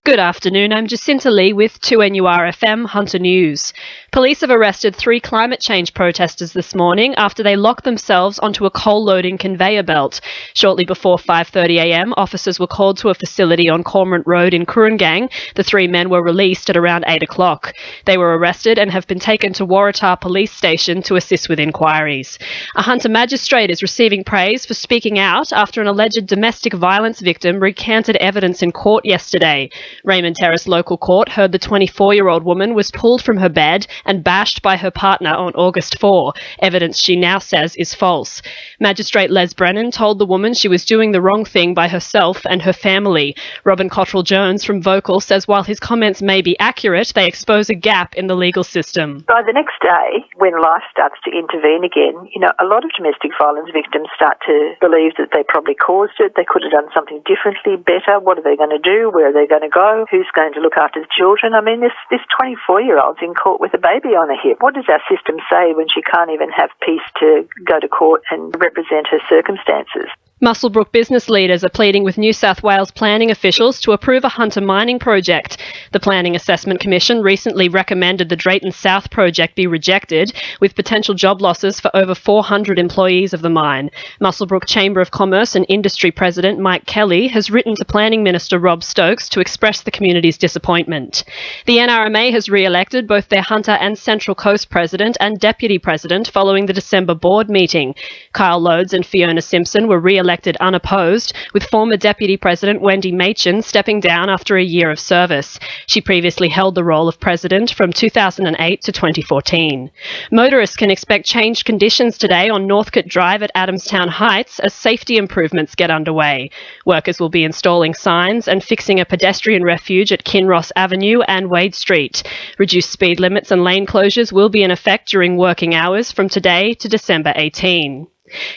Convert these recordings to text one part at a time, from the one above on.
Good afternoon, I'm Jacinta with 2NURFM Hunter News. Police have arrested 3 climate change protesters this morning after they locked themselves onto a coal-loading conveyor belt. Shortly before 5:30am, officers were called to a facility on Cormorant Road in Kurrangong. The 3 men were released at around 8 o'clock. They were arrested and have been taken to Waratah Police Station to assist with inquiries. A Hunter magistrate is receiving praise for speaking out after an alleged domestic violence victim recanted evidence in court yesterday. Raymond Terrace Local Court heard the 24-year-old woman was pulled from her bed and bashed by her partner on August 4, evidence she now says is false. Magistrate Les Brennan told the woman she was doing the wrong thing by herself and her family. Robin Cottrell-Jones from Vocal says while his comments may be accurate, they expose a gap in the legal system. By the next day, when life starts to intervene again, a lot of domestic violence victims start to believe that they probably caused it, they could have done something differently, better. What are they going to do? Where are they going to go? Who's going to look after the children? I mean, this 24-year-old's in court with a baby on her hip. What does our system say when she can't even have peace to go to court and represent her circumstances? Muswellbrook business leaders are pleading with New South Wales planning officials to approve a Hunter mining project. The Planning Assessment Commission recently recommended the Drayton South project be rejected, with potential job losses for over 400 employees of the mine. Muswellbrook Chamber of Commerce and Industry President Mike Kelly has written to Planning Minister Rob Stokes to express the community's disappointment. The NRMA has re-elected both their Hunter and Central Coast President and Deputy President following the December board meeting. Kyle Loades and Fiona Simpson were re-elected unopposed, with former Deputy President Wendy Machin stepping down after a year of service. She previously held the role of President from 2008 to 2014. Motorists can expect changed conditions today on Northcote Drive at Adamstown Heights as safety improvements get underway. Workers will be installing signs and fixing a pedestrian refuge at Kinross Avenue and Wade Street. Reduced speed limits and lane closures will be in effect during working hours from today to December 18.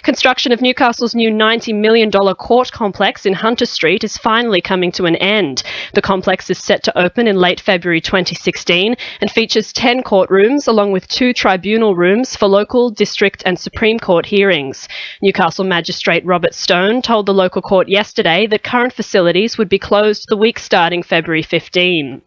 Construction of Newcastle's new $90 million court complex in Hunter Street is finally coming to an end. The complex is set to open in late February 2016 and features 10 courtrooms along with 2 tribunal rooms for local, district and Supreme Court hearings. Newcastle Magistrate Robert Stone told the local court yesterday that current facilities would be closed the week starting February 15.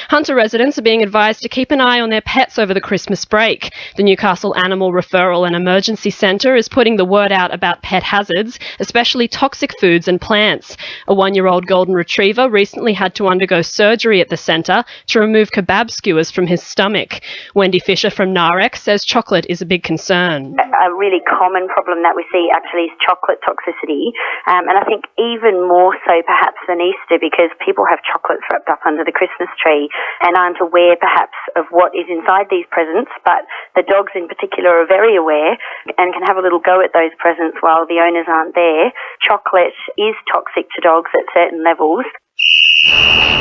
Hunter residents are being advised to keep an eye on their pets over the Christmas break. The Newcastle Animal Referral and Emergency Centre is putting the word out about pet hazards, especially toxic foods and plants. A 1-year-old golden retriever recently had to undergo surgery at the centre to remove kebab skewers from his stomach. Wendy Fisher from Narek says chocolate is a big concern. A really common problem that we see actually is chocolate toxicity, and I think even more so perhaps than Easter, because people have chocolates wrapped up under the Christmas tree and aren't aware perhaps of what is inside these presents, but the dogs in particular are very aware and can have a little go at those presents while the owners aren't there. Chocolate is toxic to dogs at certain levels.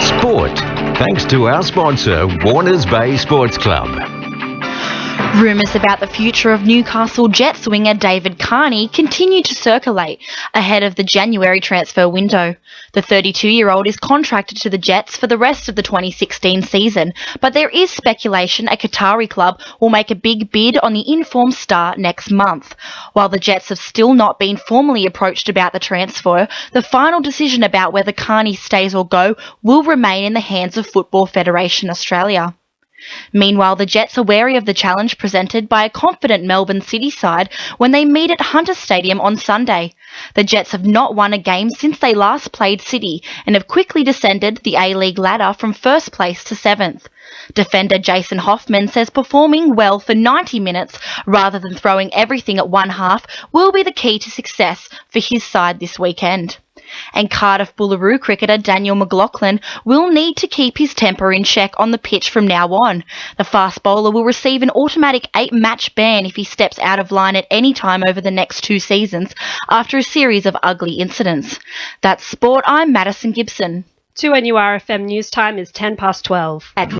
Sport, thanks to our sponsor, Warners Bay Sports Club. Rumours about the future of Newcastle Jets winger David Carney continue to circulate ahead of the January transfer window. The 32-year-old is contracted to the Jets for the rest of the 2016 season, but there is speculation a Qatari club will make a big bid on the informed star next month. While the Jets have still not been formally approached about the transfer, the final decision about whether Carney stays or go will remain in the hands of Football Federation Australia. Meanwhile, the Jets are wary of the challenge presented by a confident Melbourne City side when they meet at Hunter Stadium on Sunday. The Jets have not won a game since they last played City and have quickly descended the A-League ladder from first place to 7th. Defender Jason Hoffman says performing well for 90 minutes rather than throwing everything at one half will be the key to success for his side this weekend. And Cardiff Boolaroo cricketer Daniel McLaughlin will need to keep his temper in check on the pitch from now on. The fast bowler will receive an automatic 8-match ban if he steps out of line at any time over the next 2 seasons after a series of ugly incidents. That's Sport, I'm Madison Gibson. 2NURFM news time is 12:10.